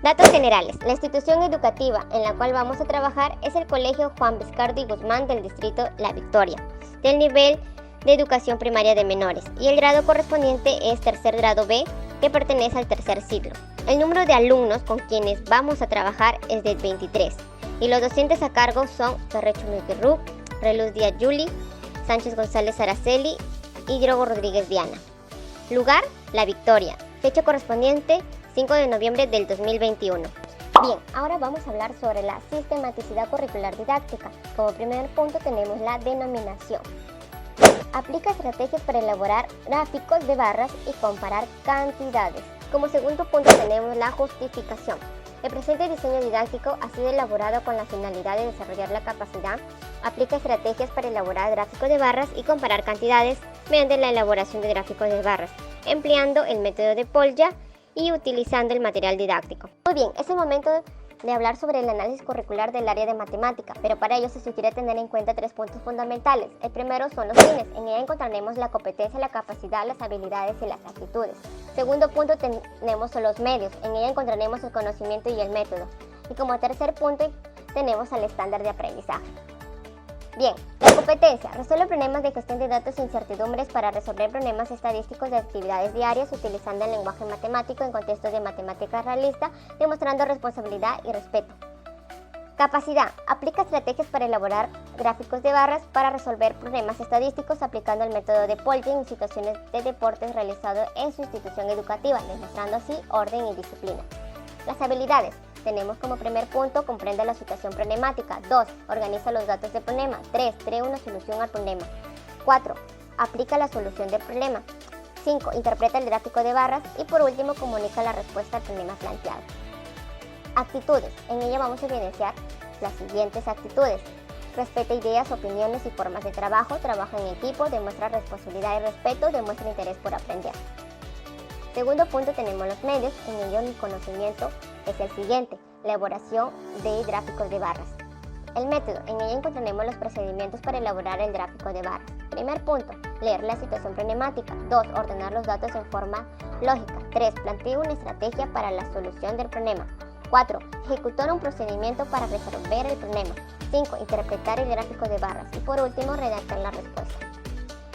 Datos generales. La institución educativa en la cual vamos a trabajar es el Colegio Juan Vizcardo y Guzmán del distrito La Victoria, del nivel de educación primaria de menores, y el grado correspondiente es tercer grado B, que pertenece al tercer ciclo. El número de alumnos con quienes vamos a trabajar es de 23, y los docentes a cargo son Ferrecho Muguirru, Reluz Díaz Yuli, Sánchez González Araceli y Drogo Rodríguez Diana. Lugar, La Victoria. Fecha correspondiente, 5 de noviembre del 2021. Bien, ahora vamos a hablar sobre la sistematicidad curricular didáctica. Como primer punto tenemos la denominación. Aplica estrategias para elaborar gráficos de barras y comparar cantidades. Como segundo punto tenemos la justificación. El presente diseño didáctico ha sido elaborado con la finalidad de desarrollar la capacidad. Aplica estrategias para elaborar gráficos de barras y comparar cantidades mediante la elaboración de gráficos de barras, empleando el método de Polya y utilizando el material didáctico. Muy bien, es el momento de hablar sobre el análisis curricular del área de matemática, pero para ello se sugiere tener en cuenta 3 puntos fundamentales. El primero son los fines. En ella encontraremos la competencia, la capacidad, las habilidades y las actitudes. Segundo punto tenemos los medios. En ella encontraremos el conocimiento y el método. Y como tercer punto tenemos el estándar de aprendizaje. Bien, la competencia. Resuelve problemas de gestión de datos e incertidumbres para resolver problemas estadísticos de actividades diarias utilizando el lenguaje matemático en contextos de matemática realista, demostrando responsabilidad y respeto. Capacidad. Aplica estrategias para elaborar gráficos de barras para resolver problemas estadísticos aplicando el método de Polya en situaciones de deportes realizado en su institución educativa, demostrando así orden y disciplina. Las habilidades. Tenemos como primer punto, comprende la situación problemática. 2. Organiza los datos del problema. 3. Crea una solución al problema. 4. Aplica la solución del problema. 5. Interpreta el gráfico de barras. Y por último, comunica la respuesta al problema planteado. Actitudes. En ella vamos a evidenciar las siguientes actitudes. Respeta ideas, opiniones y formas de trabajo. Trabaja en equipo. Demuestra responsabilidad y respeto. Demuestra interés por aprender. Segundo punto tenemos los medios. En ello el conocimiento es el siguiente, la elaboración de gráficos de barras. El método, en ella encontraremos los procedimientos para elaborar el gráfico de barras. Primer punto, leer la situación problemática. 2. Ordenar los datos en forma lógica. 3. Plantea una estrategia para la solución del problema. 4. Ejecutar un procedimiento para resolver el problema. 5. Interpretar el gráfico de barras. Y por último, redactar la respuesta.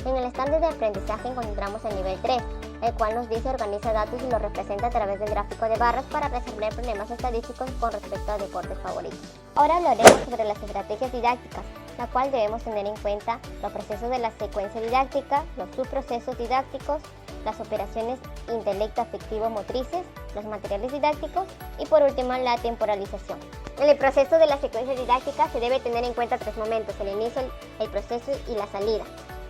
En el estándar de aprendizaje encontramos el nivel 3, el cual nos dice organiza datos y los representa a través del gráfico de barras para resolver problemas estadísticos con respecto a deportes favoritos. Ahora hablaremos sobre las estrategias didácticas, la cual debemos tener en cuenta los procesos de la secuencia didáctica, los subprocesos didácticos, las operaciones intelecto-afectivo-motrices, los materiales didácticos y por último la temporalización. En el proceso de la secuencia didáctica se debe tener en cuenta 3 momentos, el inicio, el proceso y la salida.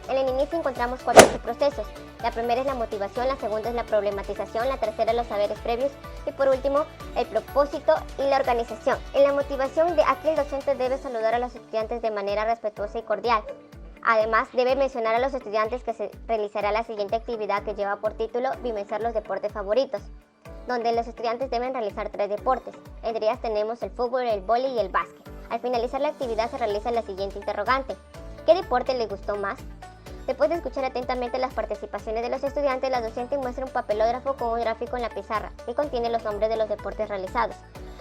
En el inicio encontramos 4 subprocesos. La primera es la motivación, la segunda es la problematización, la tercera los saberes previos y por último el propósito y la organización. En la motivación, aquí el docente debe saludar a los estudiantes de manera respetuosa y cordial. Además, debe mencionar a los estudiantes que se realizará la siguiente actividad que lleva por título Vivenciar los deportes favoritos, donde los estudiantes deben realizar 3 deportes. Entre ellas tenemos el fútbol, el vóley y el básquet. Al finalizar la actividad se realiza la siguiente interrogante. ¿Qué deporte le gustó más? Después de escuchar atentamente las participaciones de los estudiantes, la docente muestra un papelógrafo con un gráfico en la pizarra que contiene los nombres de los deportes realizados.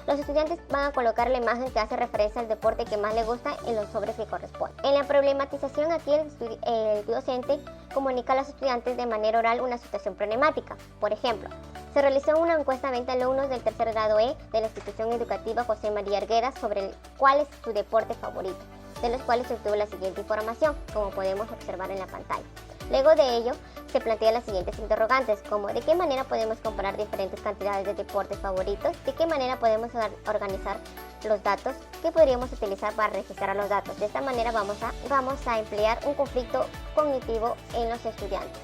Los estudiantes van a colocar la imagen que hace referencia al deporte que más les gusta en los sobres que corresponden. En la problematización, aquí el docente comunica a los estudiantes de manera oral una situación problemática. Por ejemplo, se realizó una encuesta a 20 alumnos del tercer grado E de la institución educativa José María Arguedas sobre cuál es su deporte favorito, de los cuales se obtuvo la siguiente información, como podemos observar en la pantalla. Luego de ello, se plantean las siguientes interrogantes, como ¿de qué manera podemos comparar diferentes cantidades de deportes favoritos? ¿De qué manera podemos organizar los datos? ¿Qué podríamos utilizar para registrar los datos? De esta manera vamos a emplear un conflicto cognitivo en los estudiantes.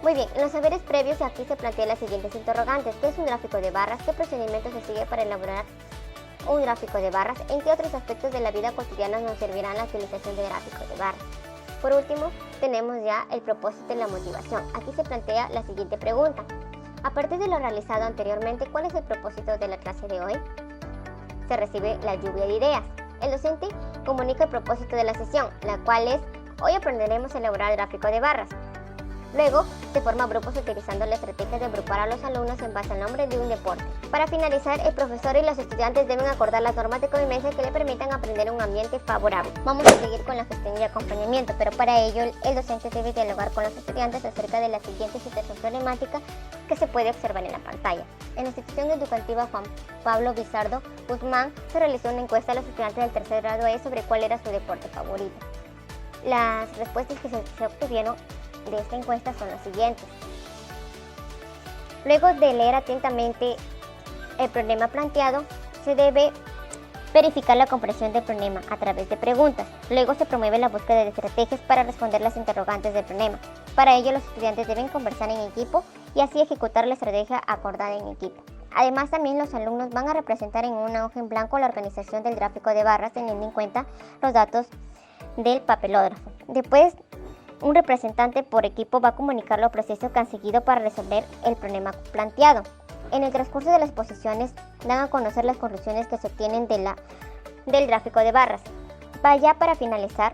Muy bien, en los saberes previos aquí se plantean las siguientes interrogantes. ¿Qué es un gráfico de barras? ¿Qué procedimiento se sigue para elaborar un gráfico de barras? ¿En qué otros aspectos de la vida cotidiana nos servirán la utilización de gráficos de barras? Por último, tenemos ya el propósito y la motivación. Aquí se plantea la siguiente pregunta. A partir de lo realizado anteriormente, ¿cuál es el propósito de la clase de hoy? Se recibe la lluvia de ideas. El docente comunica el propósito de la sesión, la cual es, hoy aprenderemos a elaborar el gráfico de barras. Luego, se forman grupos utilizando la estrategia de agrupar a los alumnos en base al nombre de un deporte. Para finalizar, el profesor y los estudiantes deben acordar las normas de convivencia que le permitan aprender en un ambiente favorable. Vamos a seguir con la gestión y acompañamiento, pero para ello el docente debe dialogar con los estudiantes acerca de la siguiente situación problemática que se puede observar en la pantalla. En la institución educativa Juan Pablo Bizardo Guzmán se realizó una encuesta a los estudiantes del tercer grado E sobre cuál era su deporte favorito. Las respuestas que se obtuvieron de esta encuesta son las siguientes. Luego de leer atentamente el problema planteado, se debe verificar la comprensión del problema a través de preguntas. Luego se promueve la búsqueda de estrategias para responder las interrogantes del problema. Para ello, los estudiantes deben conversar en equipo y así ejecutar la estrategia acordada en equipo. Además, también los alumnos van a representar en una hoja en blanco la organización del gráfico de barras teniendo en cuenta los datos del papelógrafo. Después, un representante por equipo va a comunicar los procesos que han seguido para resolver el problema planteado. En el transcurso de las exposiciones dan a conocer las conclusiones que se obtienen del gráfico de barras. Ya para finalizar,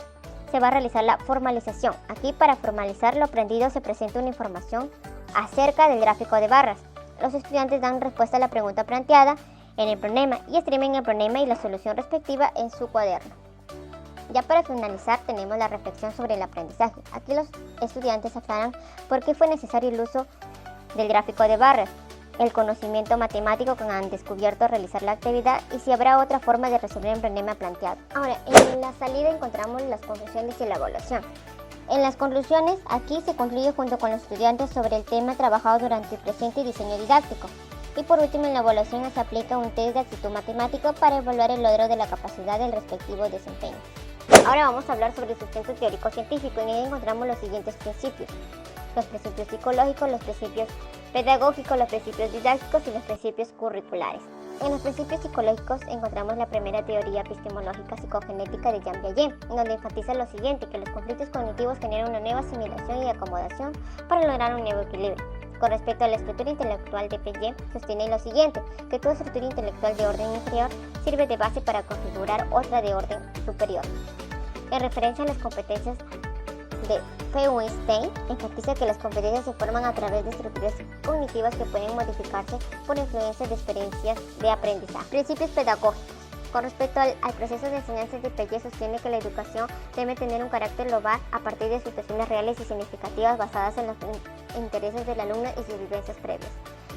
se va a realizar la formalización. Aquí, para formalizar lo aprendido, se presenta una información acerca del gráfico de barras. Los estudiantes dan respuesta a la pregunta planteada en el problema y escriben el problema y la solución respectiva en su cuaderno. Ya para finalizar, tenemos la reflexión sobre el aprendizaje. Aquí los estudiantes aclaran por qué fue necesario el uso del gráfico de barras, el conocimiento matemático que han descubierto al realizar la actividad y si habrá otra forma de resolver el problema planteado. Ahora, en la salida encontramos las conclusiones y la evaluación. En las conclusiones, aquí se concluye junto con los estudiantes sobre el tema trabajado durante el presente y diseño didáctico. Y por último, en la evaluación se aplica un test de actitud matemático para evaluar el logro de la capacidad del respectivo desempeño. Ahora vamos a hablar sobre el sustento teórico-científico. En él encontramos los siguientes principios: los principios psicológicos, los principios pedagógicos, los principios didácticos y los principios curriculares. En los principios psicológicos encontramos la primera teoría epistemológica psicogenética de Jean Piaget, donde enfatiza lo siguiente, que los conflictos cognitivos generan una nueva asimilación y acomodación para lograr un nuevo equilibrio. Con respecto a la estructura intelectual de Piaget, sostiene lo siguiente, que toda estructura intelectual de orden inferior sirve de base para configurar otra de orden superior. En referencia a las competencias de Feuerstein, enfatiza que las competencias se forman a través de estructuras cognitivas que pueden modificarse por influencia de experiencias de aprendizaje. Principios pedagógicos. Con respecto al proceso de enseñanza de Piaget, sostiene que la educación debe tener un carácter global a partir de situaciones reales y significativas basadas en los intereses del alumno y sus vivencias previas.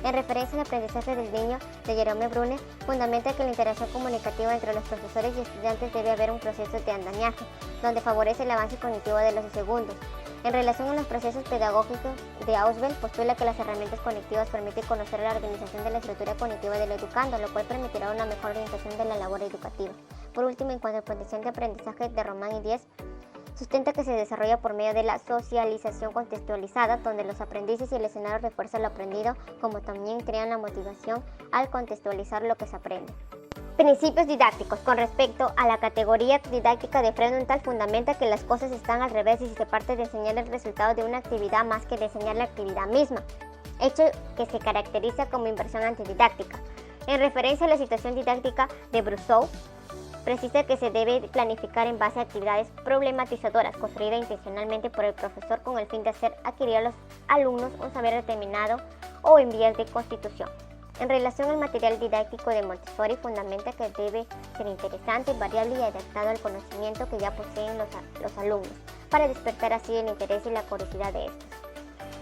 En referencia al aprendizaje del niño de Jerome Bruner, fundamenta que la interacción comunicativa entre los profesores y estudiantes debe haber un proceso de andamiaje, donde favorece el avance cognitivo de los segundos. En relación a los procesos pedagógicos de Ausubel, postula que las herramientas cognitivas permiten conocer la organización de la estructura cognitiva del educando, lo cual permitirá una mejor orientación de la labor educativa. Por último, en cuanto al potencial de aprendizaje de Román y Diez, sustenta que se desarrolla por medio de la socialización contextualizada, donde los aprendices y el escenario refuerzan lo aprendido, como también crean la motivación al contextualizar lo que se aprende. Principios didácticos. Con respecto a la categoría didáctica de Freudenthal, fundamenta que las cosas están al revés y se parte de enseñar el resultado de una actividad más que de enseñar la actividad misma, hecho que se caracteriza como inversión antididáctica. En referencia a la situación didáctica de Brousseau, precisa que se debe planificar en base a actividades problematizadoras construidas intencionalmente por el profesor con el fin de hacer adquirir a los alumnos un saber determinado o en vías de constitución. En relación al material didáctico de Montessori, fundamenta que debe ser interesante, variable y adaptado al conocimiento que ya poseen los alumnos, para despertar así el interés y la curiosidad de estos.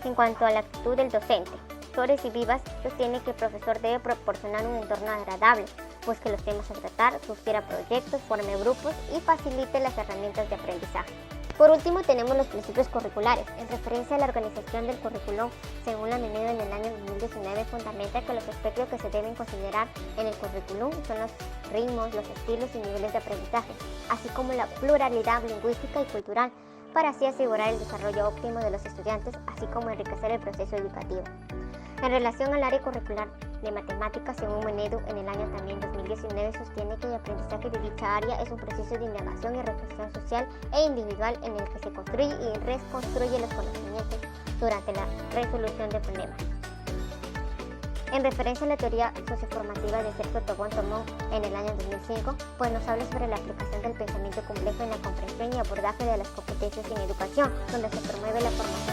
En cuanto a la actitud del docente, Flores y Vivas sostiene que el profesor debe proporcionar un entorno agradable, busque los temas a tratar, sugiera proyectos, forme grupos y facilite las herramientas de aprendizaje. Por último, tenemos los principios curriculares. En referencia a la organización del currículum, según la medida en el año 2019, fundamenta que los aspectos que se deben considerar en el currículum son los ritmos, los estilos y niveles de aprendizaje, así como la pluralidad lingüística y cultural, para así asegurar el desarrollo óptimo de los estudiantes, así como enriquecer el proceso educativo. En relación al área curricular de matemáticas, según Menedu, en el año también 2019, sostiene que el aprendizaje de dicha área es un proceso de indagación y reflexión social e individual en el que se construye y reconstruye los conocimientos durante la resolución de problemas. En referencia a la teoría socioformativa de Sergio Tobón Tomón en el año 2005, pues nos habla sobre la aplicación del pensamiento complejo en la comprensión y abordaje de las competencias en educación, donde se promueve la formación